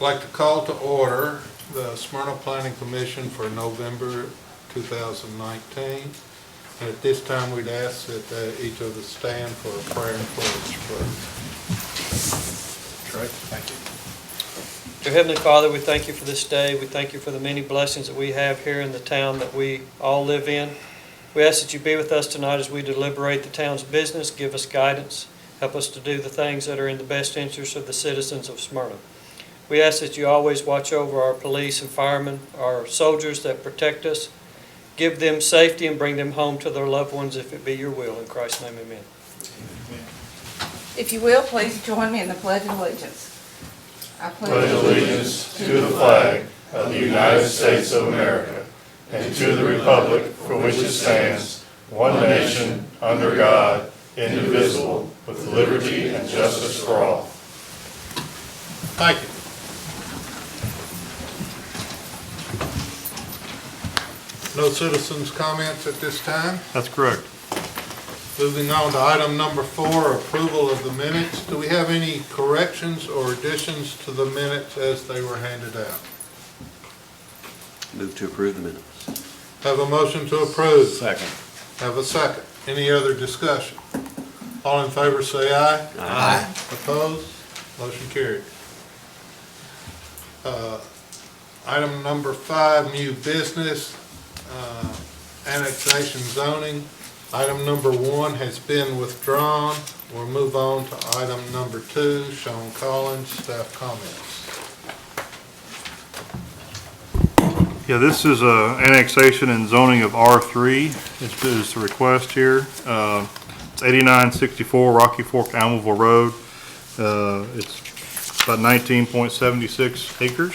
Like to call to order the Smyrna Planning Commission for November 2019. And at this time, we'd ask that each of us stand for a prayer and pledge. Trey, thank you. Dear Heavenly Father, we thank you for this day. We thank you for the many blessings that we have here in the town that we all live in. We ask that you be with us tonight as we deliberate the town's business. Give us guidance. Help us to do the things that are in the best interest of the citizens of Smyrna. We ask that you always watch over our police and firemen, our soldiers that protect us. Give them safety and bring them home to their loved ones if it be your will. In Christ's name, amen. If you will, please join me in the Pledge of Allegiance. I pledge allegiance to the flag of the United States of America and to the republic for which it stands, one nation, under God, indivisible, with liberty and justice for all. Thank you. No citizens' comments at this time? That's correct. Moving on to item number 4, approval of the minutes. Do we have any corrections or additions to the minutes as they were handed out? Move to approve the minutes. Have a motion to approve. Second. Have a second. Any other discussion? All in favor say aye. Aye. Opposed? Motion carried. Item number 5, new business, annexation zoning. Item number 1 has been withdrawn. We'll move on to item number 2, Sean Collins, staff comments. Yeah, this is annexation and zoning of R3. Is the request here. It's 8964 Rocky Fork, Almoville Road. It's about 19.76 acres.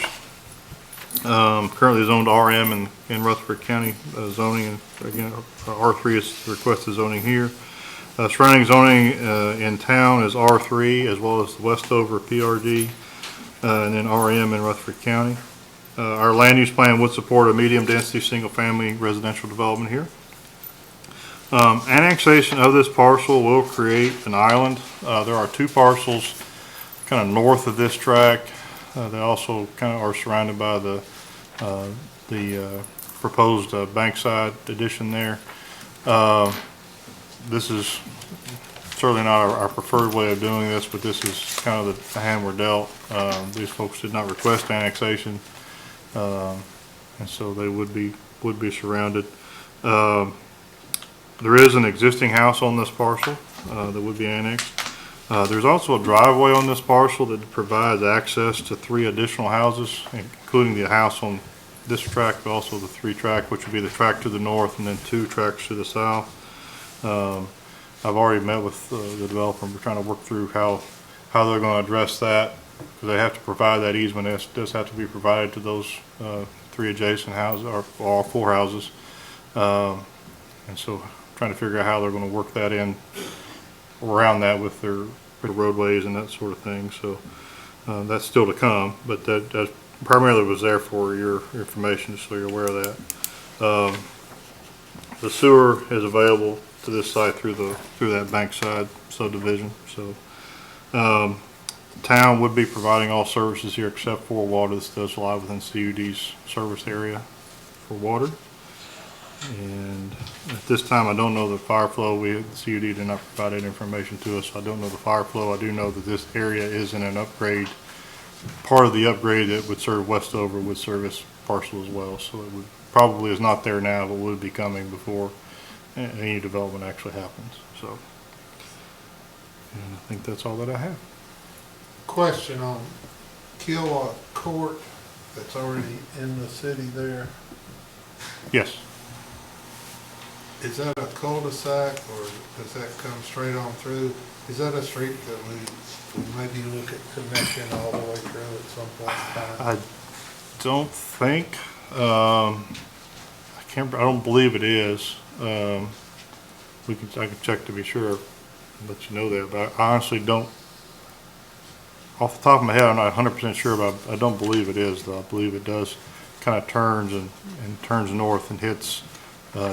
Currently zoned RM in Rutherford County zoning, and again R3 is the requested zoning here. Surrounding zoning in town is R3 as well as the Westover PRD and then RM in Rutherford County. Our land use plan would support a medium density single family residential development here. Annexation of this parcel will create an island. There are 2 parcels kind of north of this tract. They also kind of are surrounded by the proposed bankside addition there. This is certainly not our preferred way of doing this, but this is kind of the hand we're dealt. These folks did not request annexation, and so they would be surrounded. There is an existing house on this parcel that would be annexed. There's also a driveway on this parcel that provides access to 3 additional houses, including the house on this tract, but also the 3 tract, which would be the tract to the north and then 2 tracts to the south. I've already met with the developer. We're trying to work through how they're going to address that, because they have to provide that easement. It does have to be provided to those 3 adjacent houses, or all 4 houses. And so trying to figure out how they're going to work that in around that with their roadways and that sort of thing. So that's still to come, but that primarily was there for your information, just so you're aware of that. The sewer is available to this site through that Bankside subdivision. So the town would be providing all services here except for water. This does lie within CUD's service area for water. And at this time, I don't know the fire flow. The CUD did not provide that information to us, so I don't know the fire flow. I do know that this area is in an upgrade. Part of the upgrade that would serve Westover would serve this parcel as well. So it would probably is not there now, but would be coming before any development actually happens. So, and I think that's all that I have. Question on Kilowatt Court that's already in the city there. Yes. Is that a cul-de-sac, or does that come straight on through? Is that a street that we maybe look at connecting all the way through at some point in time? I don't think. I don't believe it is. I can check to be sure, and let you know that. But I honestly don't. Off the top of my head, I'm not 100% sure, but I don't believe it is. Though I believe it does kind of turns and turns north and hits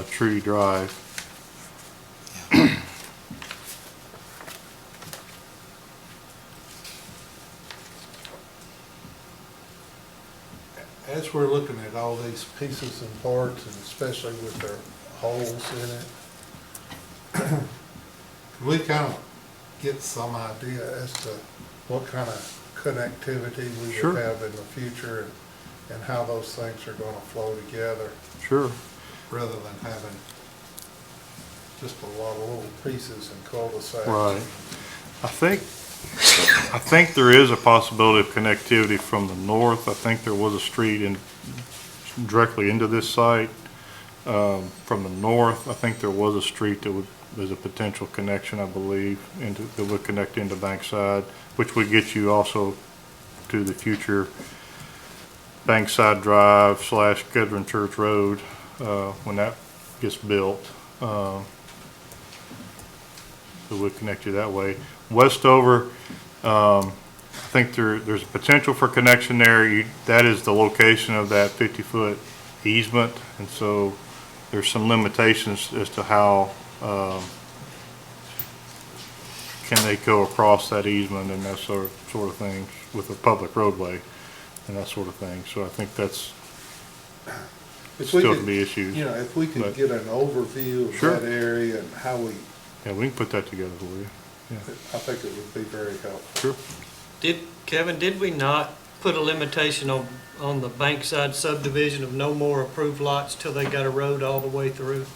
Tree Drive. as we're looking at all these pieces and parts, and especially with their holes in it, could we kind of get some idea as to what kind of connectivity we Sure. would have in the future and how those things are gonna flow together, Sure. rather than having just a lot of little pieces and cul-de-sacs? Right. I think there is a possibility of connectivity from the north. I think there was a street directly into this site. From the north, I think there was a street there's a potential connection, I believe, that would connect into Bankside, which would get you also to the future Bankside Drive / Kedron Church Road, when that gets built. It would connect you that way. Westover, I think there's a potential for connection there. That is the location of that 50-foot easement, and so there's some limitations as to how can they go across that easement and that sort of things with a public roadway and that sort of thing. So I think that's If we still could- to be issues. You know, if we could But- get an overview of Sure. that area and how we, Yeah, we can put that together for you. I think it would be very helpful. Sure. Kevin, did we not put a limitation on the Bankside subdivision of no more approved lots till they got a road all the way through?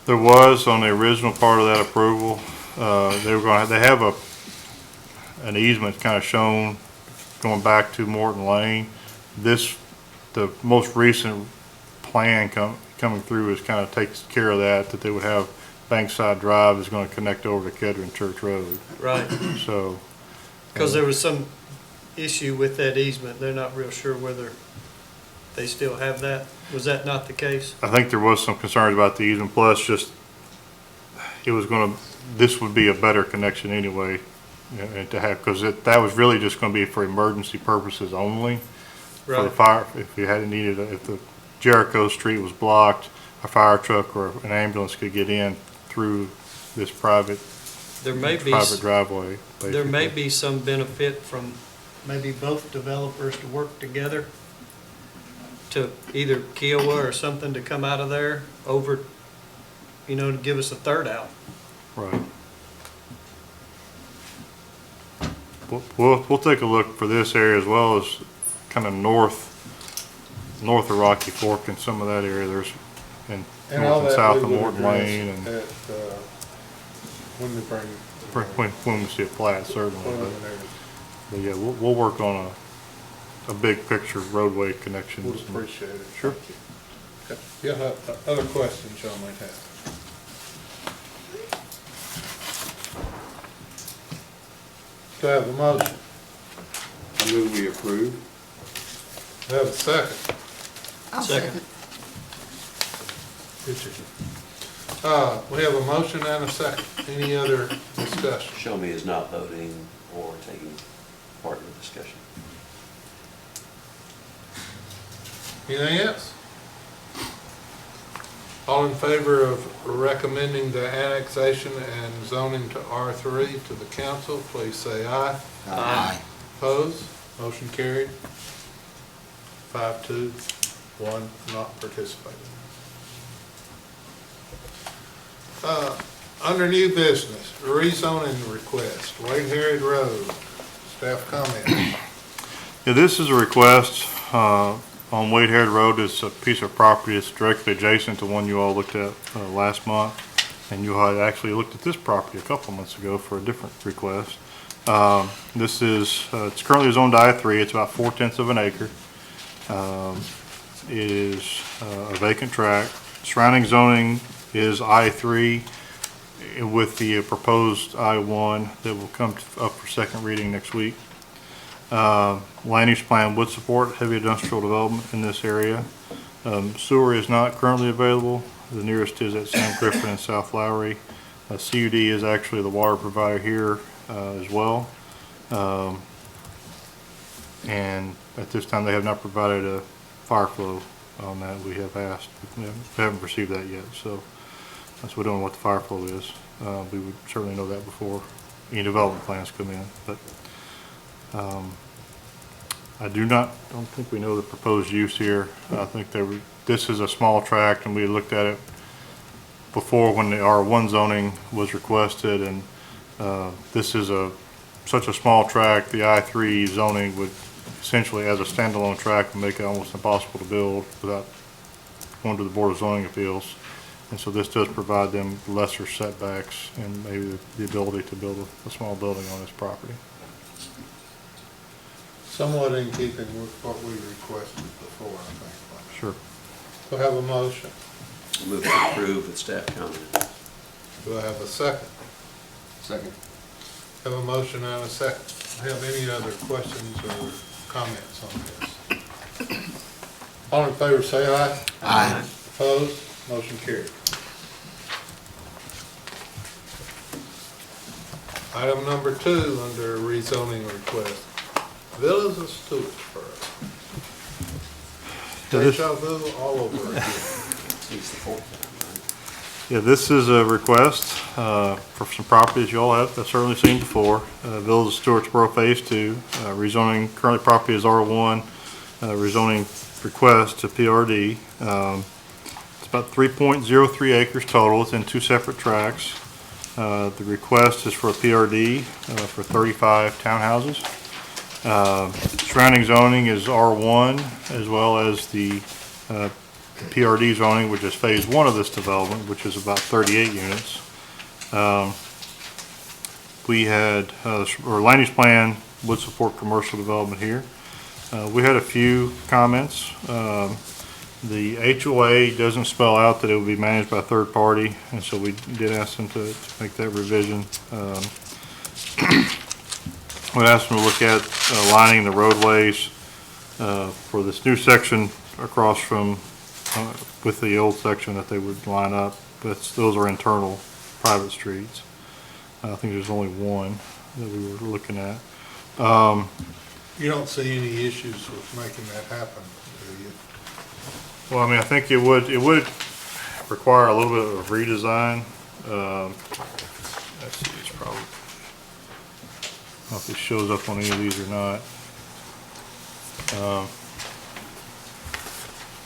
There was on the original part of that approval, they have an easement kind of shown going back to Morton Lane. The most recent plan coming through is kind of takes care of that they would have Bankside Drive is going to connect over to Kedron Church Road. Right, So, because there was some issue with that easement. They're not real sure whether they still have that. Was that not the case? I think there was some concerns about the easement, plus just, this would be a better connection anyway, and to have, because that was really just gonna be for emergency purposes only. For the Right. fire, if you hadn't needed, if the Jericho Street was blocked, a fire truck or an ambulance could get in through this private driveway. There may basically. be some benefit from maybe both developers to work together to either Kiowa or something to come out of there over, to give us a third out. Right. We'll take a look for this area as well as kind of north of Rocky Fork and some of that area. There's, and And all north and that south we of would Morton address Lane and when we bring when we see a plat, certainly. preliminary. But yeah, we'll work on a big picture roadway connections. Would appreciate it. Sure. Okay. Yeah, other questions y'all might have? Do I have a motion? I move we approve. Do I have a second? I'll Second. Richard. We have a motion and a second. Any other discussion? Show me is not voting or taking part in the discussion. Anything else? All in favor of recommending the annexation and zoning to R3 to the council, please say aye. Aye. Opposed? Motion carried. 5-2, 1 not participating. Under new business, rezoning request, Wade Harrod Road. Staff comment. Yeah, this is a request on Wade Harrod Road. It's a piece of property that's directly adjacent to one you all looked at last month. And you had actually looked at this property a couple months ago for a different request. This is, it's currently zoned I3. It's about 4/10 of an acre. It is a vacant tract. Surrounding zoning is I3 with the proposed I1 that will come up for second reading next week. Land use plan would support heavy industrial development in this area. Sewer is not currently available. The nearest is at Sam Griffin and South Lowry. CUD is actually the water provider here as well. And at this time, they have not provided a fire flow on that. We have asked. We haven't received that yet, so that's we don't know what the fire flow is. We would certainly know that before any development plans come in. But don't think we know the proposed use here. I think this is a small tract, and we looked at it before when the R1 zoning was requested, and this is such a small tract, the I3 zoning would essentially, as a standalone tract, make it almost impossible to build without going to the Board of Zoning Appeals. And so this does provide them lesser setbacks and maybe the ability to build a small building on this property. Somewhat in keeping with what we requested before, I think. Sure. Do I have a motion? Move to approve with staff comment. Do I have a second? Second. Have a motion and a second. Have any other questions or comments on this? All in favor say aye. Aye. Opposed? Motion carried. Item number 2 under rezoning request. Villas of Stewartsburg. Deja vu all over again. It's the fourth time, Yeah, this is a request for some properties you all have certainly seen before. Village of Stewartsboro Phase 2, rezoning, currently property is R1, rezoning request to PRD. It's about 3.03 acres total. It's in 2 separate tracts. The request is for a PRD for 35 townhouses. Surrounding zoning is R1 as well as the PRD zoning, which is phase 1 of this development, which is about 38 units. We had, our land use plan would support commercial development here. We had a few comments. The HOA doesn't spell out that it would be managed by a third party, and so we did ask them to make that revision. We asked them to look at lining the roadways for this new section across from with the old section that they would line up. Those are internal private streets. I think there's only one that we were looking at. You don't see any issues with making that happen, do you? Well, I mean, I think it would require a little bit of redesign. Let's see, it's probably, I don't know if it shows up on any of these or not.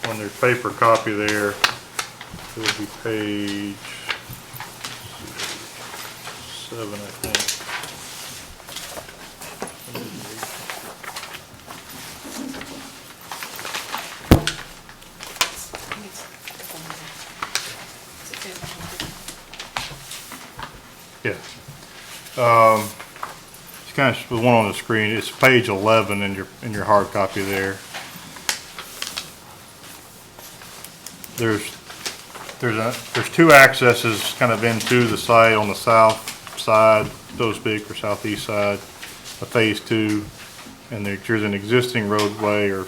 On their paper copy there, it would be page 7, I think. Yeah. It's kind of the one on the screen. It's page 11 in your hard copy there. There's 2 accesses kind of into the site on the south side, so to speak, or southeast side of phase 2, and there's an existing roadway or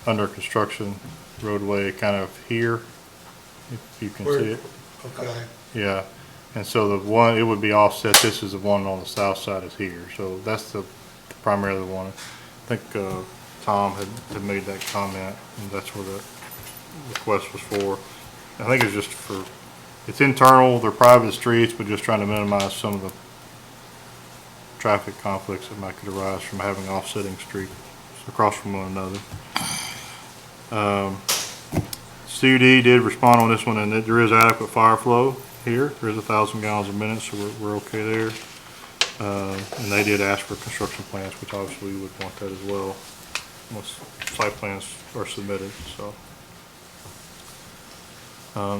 under construction roadway kind of here, if you can see it. Okay. Yeah, and so the one, it would be offset, this is the one on the south side is here, so that's the primarily the one. I think Tom had made that comment, and that's where the request was for. I think it's just for, it's internal, they're private streets, but just trying to minimize some of the traffic conflicts that might could arise from having offsetting streets across from one another. CUD did respond on this one, and that there is adequate fire flow here. There is 1,000 gallons a minute, so we're okay there. And they did ask for construction plans, which obviously we would want that as well once site plans are submitted. So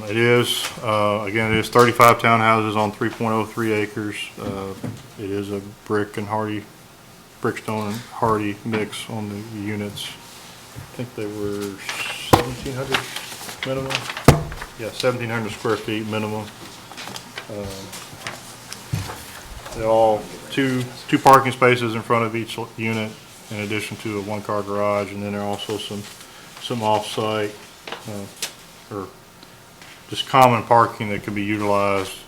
it is again, it is 35 townhouses on 3.03 acres. It is a brickstone and hardy mix on the units. I think they were 1,700 minimum. Yeah, 1,700 square feet minimum. They're all two parking spaces in front of each unit, in addition to a 1-car garage, and then there are also some off-site or just common parking that can be utilized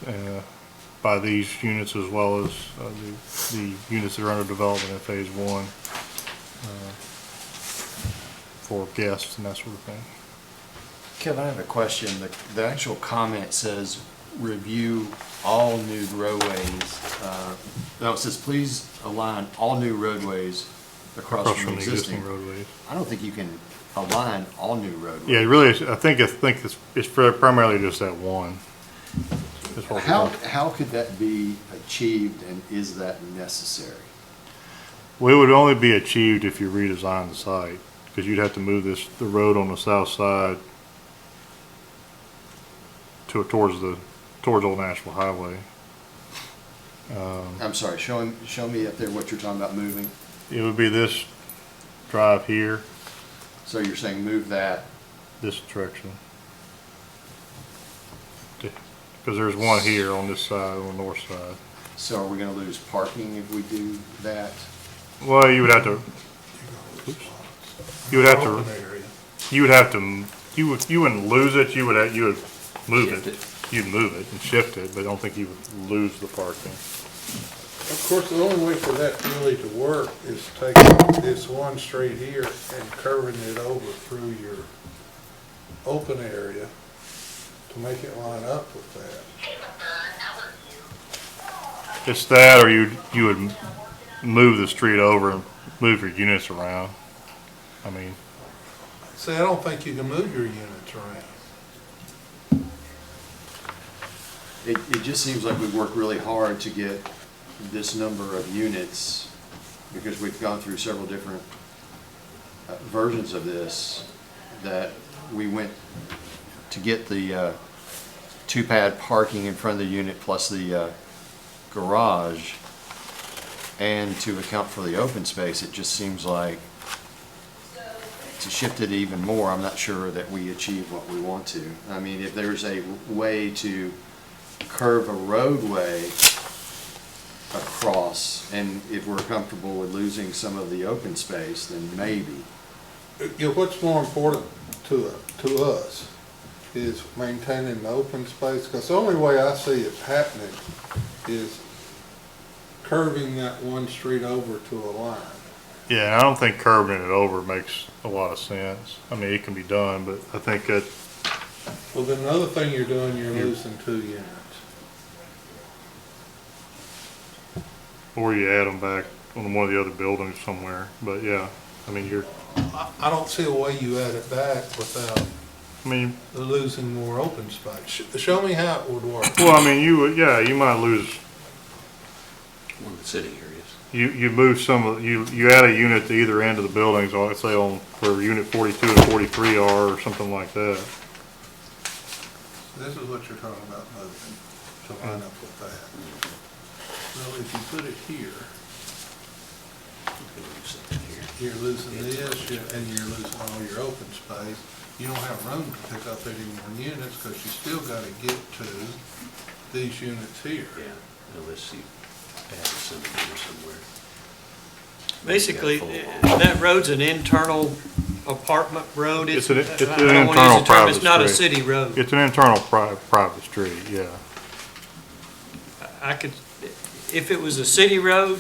by these units as well as the units that are under development in phase 1 for guests and that sort of thing. Kevin, I have a question. The actual comment says review all new roadways. No, it says please align all new roadways across across from from the the existing. existing roadways. I don't think you can align all new roadways. Yeah, it really is, I think it's primarily just that one. That's what we're How, doing. how could that be achieved, and is that necessary? Well, it would only be achieved if you redesign the site, because you'd have to move the road on the south side towards Old Nashville Highway. I'm sorry, show me up there what you're talking about moving. It would be this drive here, So you're saying move that, this direction. Because there's one here on this side, on the north side. so are we gonna lose parking if we do that? Well, you would have to, you would have to, Open area. you wouldn't lose it, you would move Shift it. You'd move it and shift it, but I don't think you would lose the parking. Of course, the only way for that really to work is taking this one street here and curving it over through your open area to make it line up with that. It's that, or you would move the street over and move your units around. I mean, See, I don't think you can move your units around. It just seems like we've worked really hard to get this number of units, because we've gone through several different versions of this, that we went to get the two-pad parking in front of the unit plus the garage, and to account for the open space. It just seems like to shift it even more, I'm not sure that we achieve what we want to. I mean, if there's a way to curve a roadway across, and if we're comfortable with losing some of the open space, then maybe. You know, what's more important to us is maintaining the open space, because the only way I see it happening is curving that one street over to a line. yeah, I don't think curving it over makes a lot of sense. I mean, it can be done, but I think that, Well, then another thing you're doing, you're losing 2 units. or you add them back on one of the other buildings somewhere, but yeah, I mean, I don't see a way you add it back without I mean, losing more open space. Show me how it would work. well, I mean, you might lose, One of the sitting areas. you move you add a unit to either end of the buildings, or let's say on where unit 42 and 43 are, or something like that. This is what you're talking about moving, to line up with that. Well, if you put it here, you're losing this, and you're losing all your open space. You don't have room to pick up any more units, because you still gotta get to these units here. Yeah, unless you add some here somewhere. Basically, Yeah, that road's an internal apartment road. It's an I internal don't wanna use the term, private It's not a street. city road. It's an internal private street, yeah. I could, if it was a city road,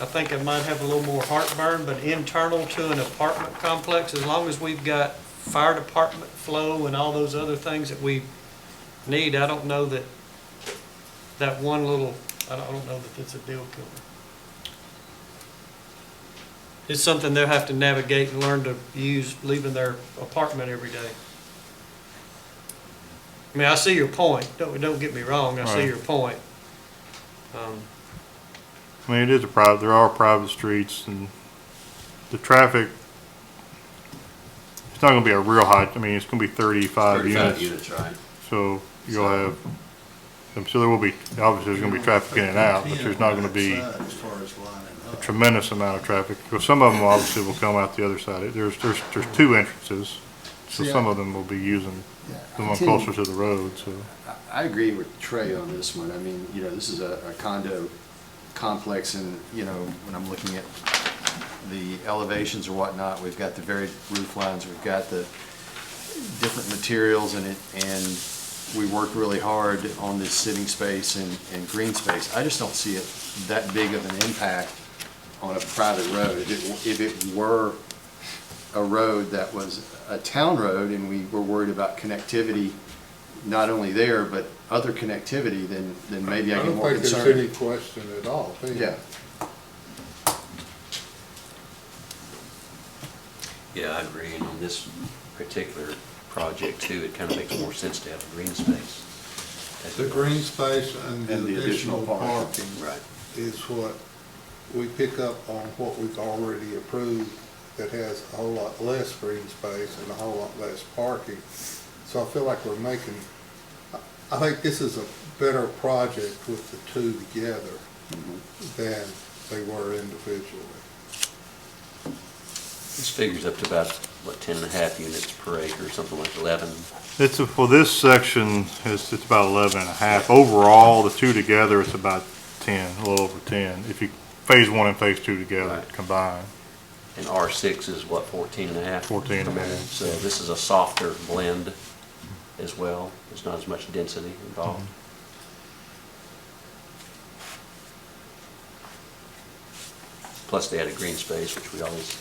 I think I might have a little more heartburn, but internal to an apartment complex, as long as we've got fire department flow and all those other things that we need, I don't know that that one little, I don't know that it's a deal killer. It's something they'll have to navigate and learn to use, leaving their apartment every day. I mean, I see your point, don't get me wrong, I see Right. your point. I mean, there are private streets, and the traffic, it's not gonna be a real high, I mean, it's gonna be 35 units. units, right? So you'll have, so there will be, obviously there's gonna be traffic in and out, but there's not gonna be As far as lining a up. tremendous amount of traffic. Because some of them obviously will come out the other side. There's 2 entrances, so See, some of them will be using the one closer to the road, so. I agree with Trey on this one. I mean, you know, this is a condo complex, and, you know, when I'm looking at the elevations or whatnot, we've got the varied roof lines, we've got the different materials in it, and we worked really hard on this sitting space and green space. I just don't see it that big of an impact on a private road. If it were a road that was a town road, and we were worried about connectivity, not only there, but other connectivity, then maybe I get more don't think concerned. there's any question at all. do you? Yeah. Yeah, I agree, and on this particular project too, it kind of makes more sense to have a green space. The green space and And the the additional additional parking. parking Right. is what we pick up on what we've already approved that has a whole lot less green space and a whole lot less parking. So I feel like we're making, I think this is a better project with the two together than they were individually. This figures up to about, what, 10.5 units per acre, something like 11. For this section, it's about 11 and a half. Overall, the two together, it's about 10, a little over 10. If you, phase one and phase two together Right. combined. And R6 is what, 14.5? 14.5. So this is a softer blend as well. There's not as much density involved. Plus they added green space, which we always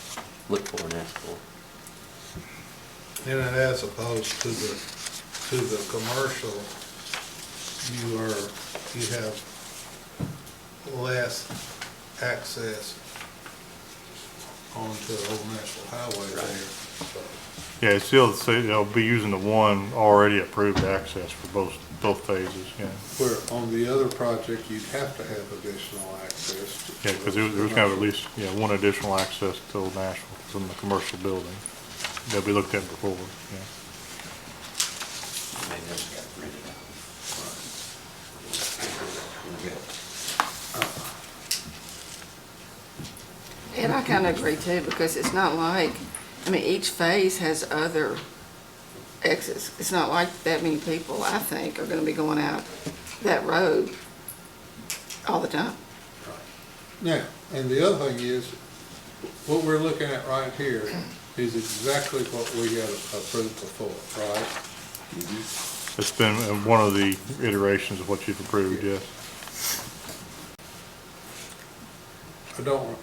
look for and ask for. And as opposed to the commercial, you have less access onto Old National Highway there. So, Yeah, it's still, they'll be using the one already approved access for both phases, yeah. where on the other project, you'd have to have additional access. Yeah, because there was kind of at least, one additional access to Old Nashville from the commercial building that we looked at before, yeah. Maybe that's got rented out. And I kind of agree too, because it's not like, I mean, each phase has other exits. It's not like that many people, I think, are gonna be going out that road all the time. Now, and the other thing is, what we're looking at right here is exactly what we got approved before, right? It's been one of the iterations of what you've approved, yes.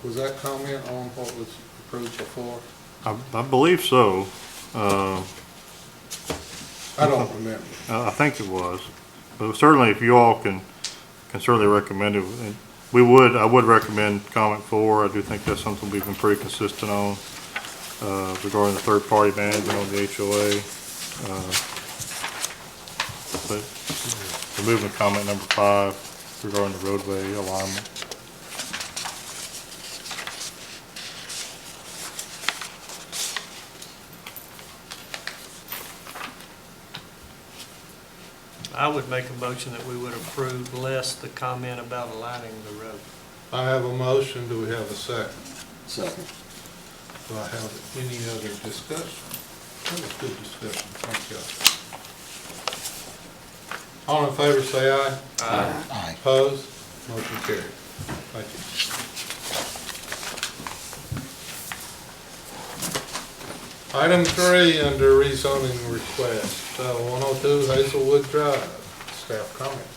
Was that comment on what was approved before? I believe so. I don't remember. I think it was, but certainly if you all can certainly recommend it. And I would recommend comment 4. I do think that's something we've been pretty consistent on, regarding the third-party management on the HOA. But removing comment number 5 regarding the roadway alignment. I would make a motion that we would approve less the comment about aligning the road. I have a motion, do we have a second? Second. Do I have any other discussion? That was good discussion, thank you. All in favor, say aye. Aye. Opposed? Motion carried. Thank you. Item 3 under rezoning request, 102 Hazelwood Drive, staff comment.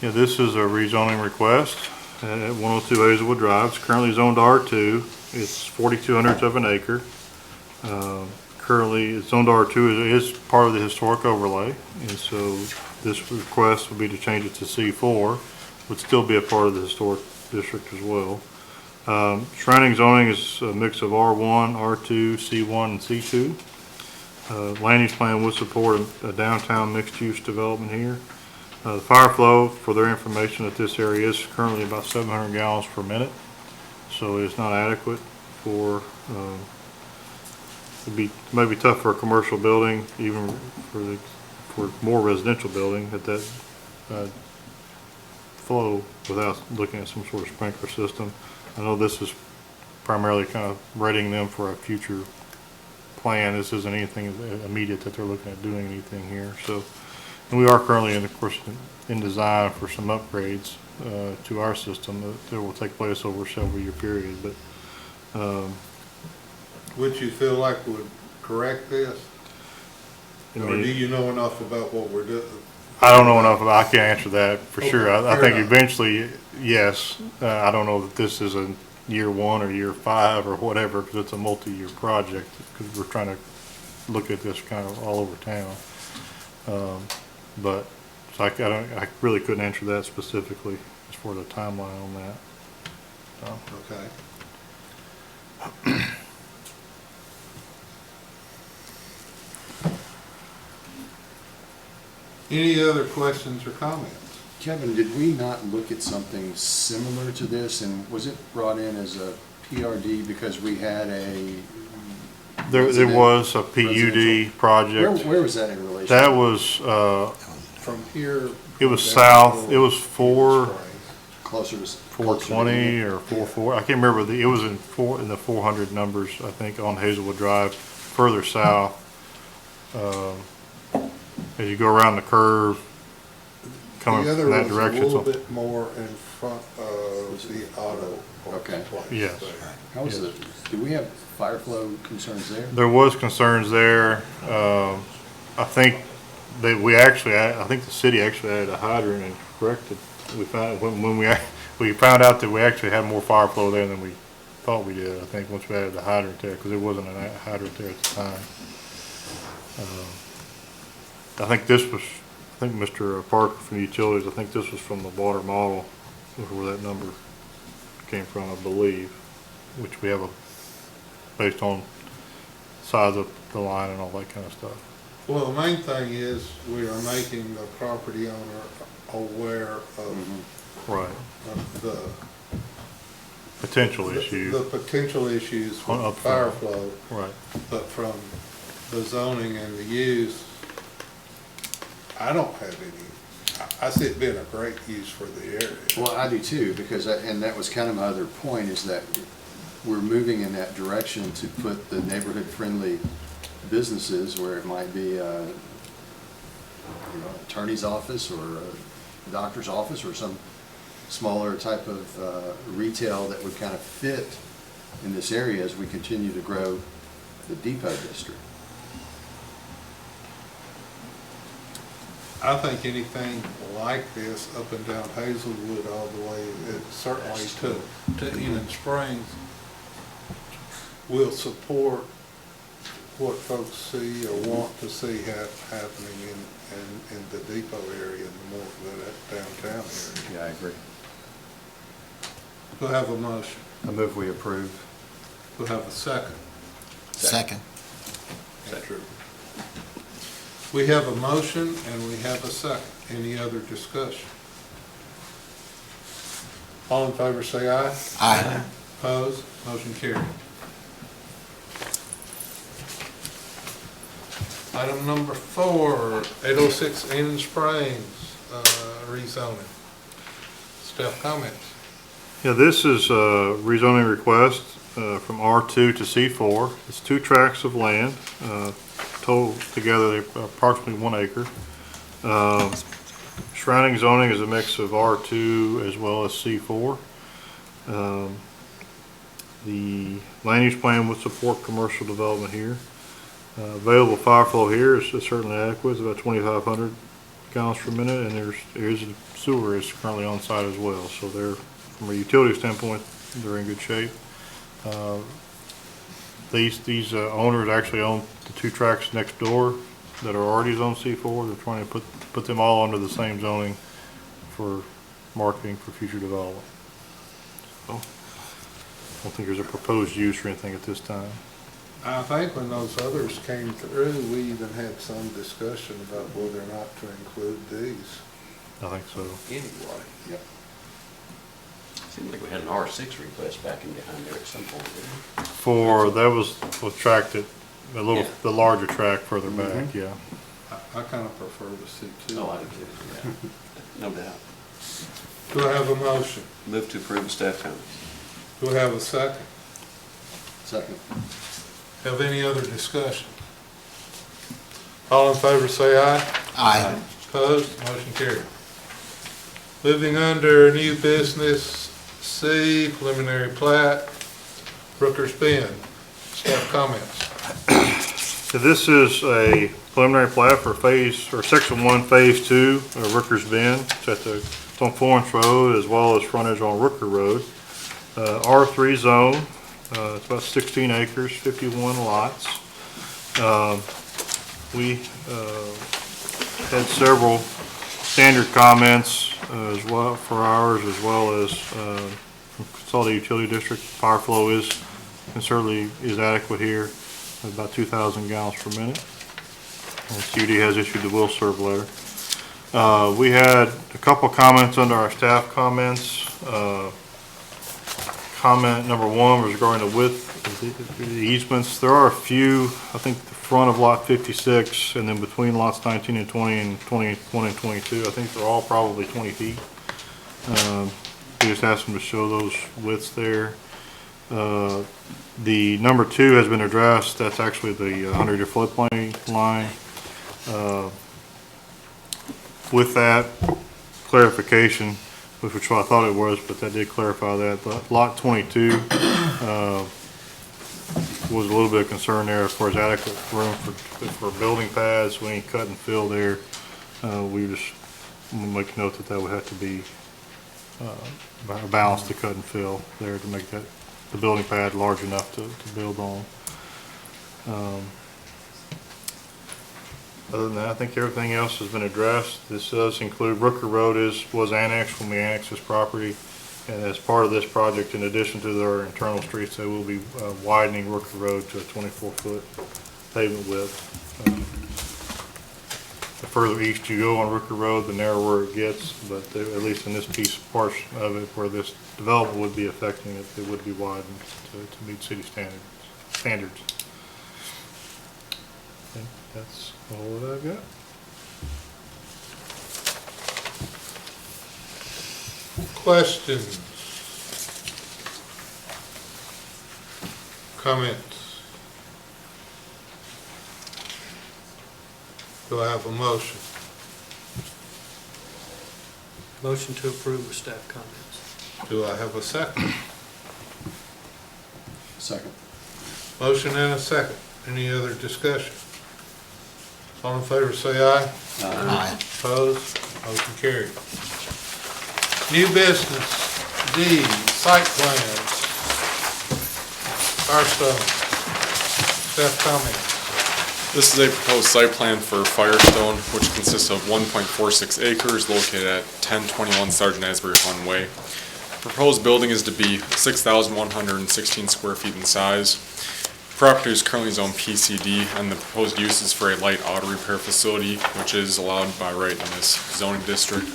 Yeah, this is a rezoning request at 102 Hazelwood Drive. It's currently zoned R2. It's 4/200 of an acre. Currently, it's zoned R2. It is part of the historic overlay, and so this request would be to change it to C4. Would still be a part of the historic district as well. Surrounding zoning is a mix of R1, R2, C1, and C2. Land use plan would support a downtown mixed-use development here. The fire flow, for their information, at this area is currently about 700 gallons per minute, so it's not adequate for, might be tough for a commercial building, even for more residential building at that flow without looking at some sort of sprinkler system. I know this is primarily kind of readying them for a future plan. This isn't anything immediate that they're looking at doing anything here. So, and we are currently, of course, in design for some upgrades to our system that will take place over a several-year period. But Which you feel like would correct this? Or do you know enough about what we're doing? I don't know enough about. I can't answer that for sure. I fair think enough. eventually, yes. I don't know that this is a year 1 or year 5 or whatever, because it's a multi-year project. Because we're trying to look at this kind of all over town. But so I really couldn't answer that specifically as far as the timeline on that. So. Okay. Any other questions or comments? Kevin, did we not look at something similar to this, and was it brought in as a PRD because we had a? There was a PUD Residential. project. Where was that in relation? That was, From here. it was down south, to it was Closer to. 420 or 44, I can't remember, it was in the 400 numbers, I think, on Hazelwood Drive, further south. As you go around the curve, coming The other from that was a direction. little so- bit more in front of the auto. Okay. place Yes. there. How was Yes. do we have fire flow concerns there? There was concerns there. I think that I think the city actually added a hydrant and corrected. We found, when we found out that we actually had more fire flow there than we thought we did, I think, once we added the hydrant there, because there wasn't a hydrant there at the time. I think Mr. Parker from the utilities, I think this was from the water model, where that number came from, I believe, which we have based on size of the line and all that kind of stuff. Well, the main thing is we are making the property owner aware of Right. the Potential issue. the potential issues On with fire upfront. flow, Right. but from the zoning and the use, I don't have any, I see it being a great use for the area. Well, I do too, because, and that was kind of my other point, is that we're moving in that direction to put the neighborhood-friendly businesses where it might be attorney's office or a doctor's office or some smaller type of retail that would kind of fit in this area as we continue to grow the Depot District. I think anything like this up and down Hazelwood all the way, certainly to Enid Springs, will support what folks see or want to see happening in the depot area and the more the downtown area. Yeah, I agree. We'll have a motion. I move we approve. We'll have a second. Second. Andrew. We have a motion and we have a second. Any other discussion? All in favor say aye. Aye. Opposed? Motion carried. Item number 4, 806 Enid Springs, rezoning. Staff comments. Yeah, this is a rezoning request from R2 to C4. It's 2 tracts of land, total together they're approximately 1 acre. Surrounding zoning is a mix of R2 as well as C4. The land use plan would support commercial development here. Available fire flow here is certainly adequate. It's about 2,500 gallons per minute, and there's sewer is currently on site as well. So they're, from a utility standpoint, they're in good shape. These owners actually own the 2 tracts next door that are already zone C4. They're trying to put them all under the same zoning for marketing for future development. So, I don't think there's a proposed use or anything at this time. I think when those others came through, we even had some discussion about whether or not to include these I think so. anyway. Yep. Seemed like we had an R6 request back in behind there at some point, didn't we? That was tract that, Yeah. the larger tract further back, yeah. I kind of prefer the C2. No, I do too, yeah. No doubt. Do I have a motion? Move to approve the staff comments. Do I have a second? Second. Have any other discussion? All in favor say aye. Aye. Opposed? Motion carried. Moving under new business C, preliminary plat, Brooker's Bend. Staff comments. So this is a preliminary plat for section 1, phase 2 of Rooker's Bend. It's on Florence Road as well as frontage on Rooker Road. R3 zone, it's about 16 acres, 51 lots. We had several standard comments as well for ours, as well as from Consolidated Utility District. Power flow is certainly adequate here, about 2,000 gallons per minute. And CUD has issued the will serve letter. We had a couple comments under our staff comments. Comment number one was regarding the width of the easements. There are a few, I think the front of lot 56 and then between lots 19 and 20 and 21 and 22, I think they're all probably 20 feet. We just asked them to show those widths there. The number two has been addressed. That's actually the 100-year floodplain line. With that clarification, which I thought it was, but that did clarify that. But lot 22 was a little bit of concern there as far as adequate room for building pads. We ain't cut and fill there. We just make note that would have to be a balance to cut and fill there to make that the building pad large enough to build on. Other than that, I think everything else has been addressed. This does include Rooker Road was annexed when we annexed this property. And as part of this project, in addition to their internal streets, they will be widening Rooker Road to a 24-foot pavement width. The further east you go on Rooker Road, the narrower it gets, but at least in this piece, portion of it where this development would be affecting it, it would be widened to meet city standards. I think that's all that I've got. Questions? Comments? Do I have a motion? Motion to approve with staff comments. Do I have a second? Second. Motion and a second. Any other discussion? All in favor say aye. Aye. Opposed? Motion carried. New business, D, site plans. Firestone. Staff comments. This is a proposed site plan for Firestone, which consists of 1.46 acres located at 1021 Sergeant Asbury Hun Way. Proposed building is to be 6,116 square feet in size. Property is currently zoned PCD, and the proposed use is for a light auto repair facility, which is allowed by right in this zoning district.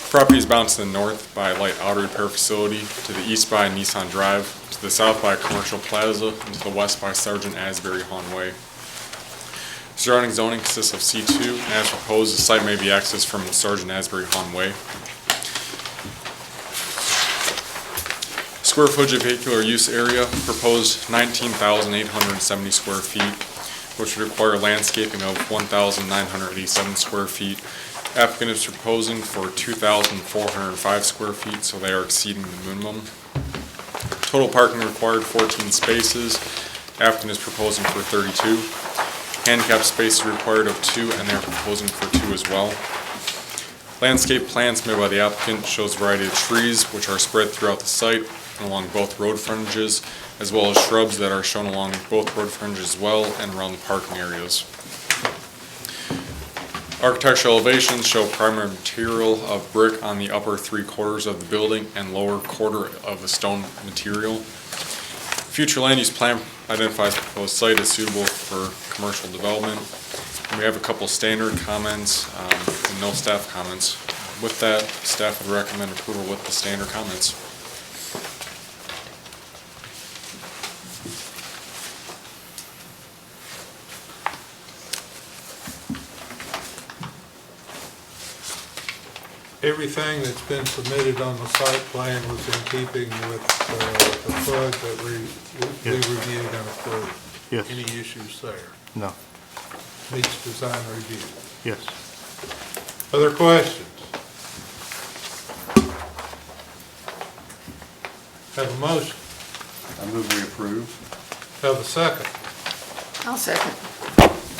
Property is bounded to the north by a light auto repair facility, to the east by Nissan Drive, to the south by Commercial Plaza, and to the west by Sergeant Asbury Hun Way. Surrounding zoning consists of C2, and as proposed, the site may be accessed from Sergeant Asbury Hun Way. Square footage of vehicular use area, proposed 19,870 square feet, which would require landscaping of 1,987 square feet. Applicant is proposing for 2,405 square feet, so they are exceeding the minimum. Total parking required 14 spaces. Applicant is proposing for 32. Handicap spaces required of 2, and they're proposing for 2 as well. Landscape plans made by the applicant shows a variety of trees which are spread throughout the site and along both road frontages, as well as shrubs that are shown along both road frontages as well and around the parking areas. Architectural elevations show primary material of brick on the upper 3/4 of the building and lower quarter of the stone material. Future land use plan identifies the proposed site as suitable for commercial development. And we have a couple standard comments and no staff comments. With that, staff would recommend approval with the standard comments. Everything that's been submitted on the site plan was in keeping with the flood that we Yes. reviewed and approved. Yes. Any issues there? No. Meets design review. Yes. Other questions? Have a motion? I move we approve. Have a second? I'll second.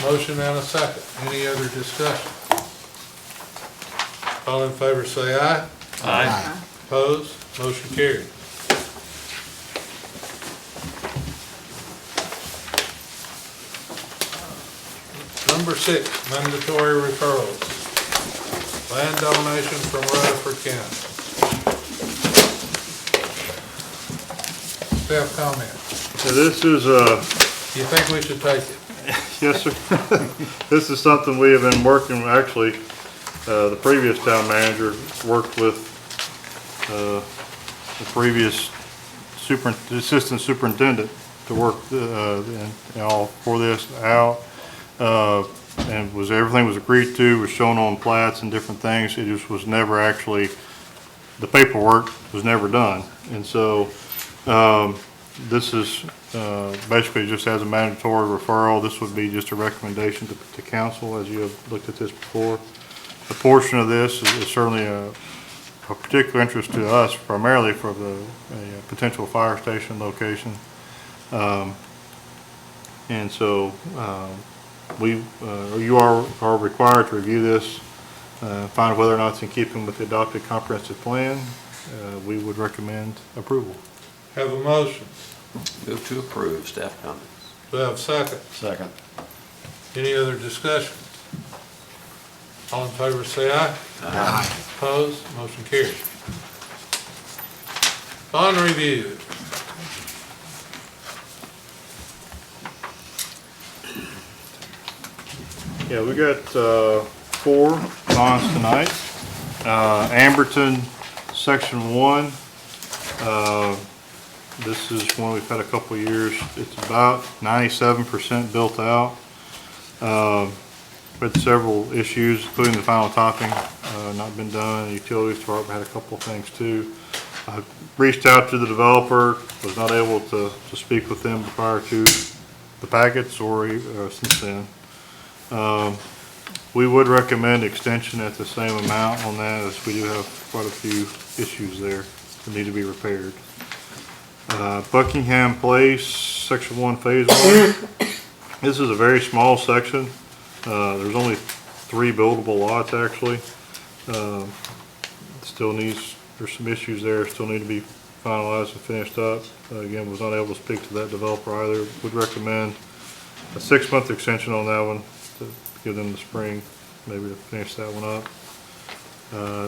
Motion and a second. Any other discussion? All in favor say aye. Aye. Opposed? Motion carried. Number 6, mandatory referrals. Land donation from Rutherford County. Staff comment. So this is You think we should take it? yes, sir. This is something we have been working, actually, The previous town manager worked with the previous assistant superintendent to work all for this out. And everything was agreed to, was shown on plats and different things. It just was never actually, the paperwork was never done. And so, this is, basically just as a mandatory referral. This would be just a recommendation to council as you have looked at this before. A portion of this is certainly a particular interest to us, primarily for a potential fire station location. And so, you are required to review this, find whether or not it's in keeping with the adopted comprehensive plan. We would recommend approval. Have a motion. Move to approve. Staff comments. Do I have a second? Second. Any other discussion? All in favor say aye. Aye. Opposed? Motion carries. Bond review. Yeah, we got 4 bonds tonight. Amberton, Section 1. This is one we've had a couple of years. It's about 97% built out. With several issues, including the final topping not been done. The utilities department had a couple of things too. I reached out to the developer, was not able to speak with them prior to the packets or since then. We would recommend extension at the same amount on that, as we do have quite a few issues there that need to be repaired. Buckingham Place, Section 1, Phase 1. This is a very small section. There's only 3 buildable lots actually. There's some issues there, still need to be finalized and finished up. Again, was not able to speak to that developer either. Would recommend a 6-month extension on that one to give them the spring, maybe to finish that one up.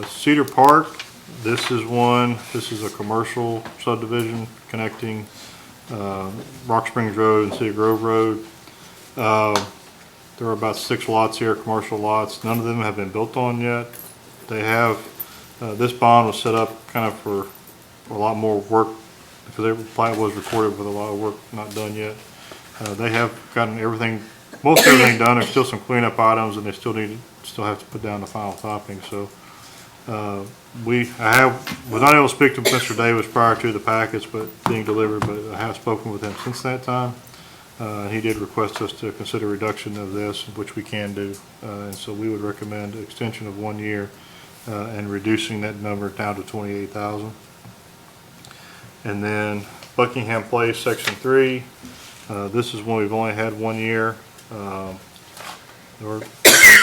Cedar Park, this is a commercial subdivision connecting Rock Springs Road and Cedar Grove Road. There are about 6 lots here, commercial lots. None of them have been built on yet. They have, this bond was set up kind of for a lot more work because the plat was recorded with a lot of work not done yet. They have gotten most everything done. There's still some cleanup items and they still have to put down the final topping. So I was not able to speak to Mr. Davis prior to the packets being delivered, but I have spoken with him since that time. He did request us to consider reduction of this, which we can do. And so we would recommend an extension of 1 year and reducing that number down to $28,000. And then Buckingham Place, Section 3. This is one we've only had 1 year. There were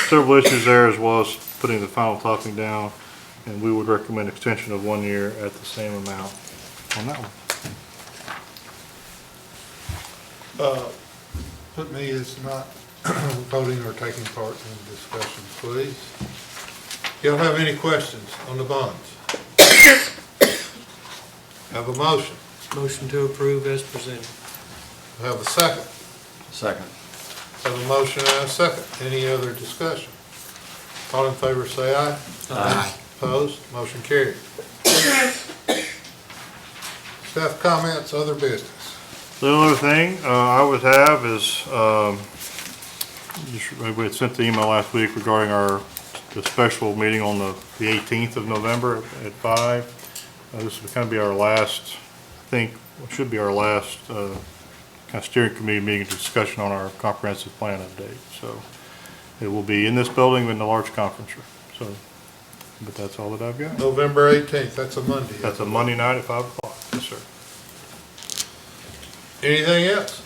several issues there, as well as putting the final topping down, and we would recommend extension of 1 year at the same amount on that one. Put me as not voting or taking part in discussion, please. Y'all have any questions on the bonds? Have a motion. Motion to approve as presented. Have a second. Second. Have a motion and a second. Any other discussion? All in favor say aye. Aye. Opposed? Motion carried. Staff comments, other business. The only other thing I would have is, we had sent the email last week regarding the special meeting on the 18th of November at 5. This will kind of be our last, I think, should be our last kind of steering committee meeting to discussion on our comprehensive plan update. So it will be in this building in the large conference room. So, but that's all that I've got. November 18th, that's a Monday. That's a Monday night at 5 o'clock. Yes, sir. Anything else?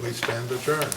We stand adjourned.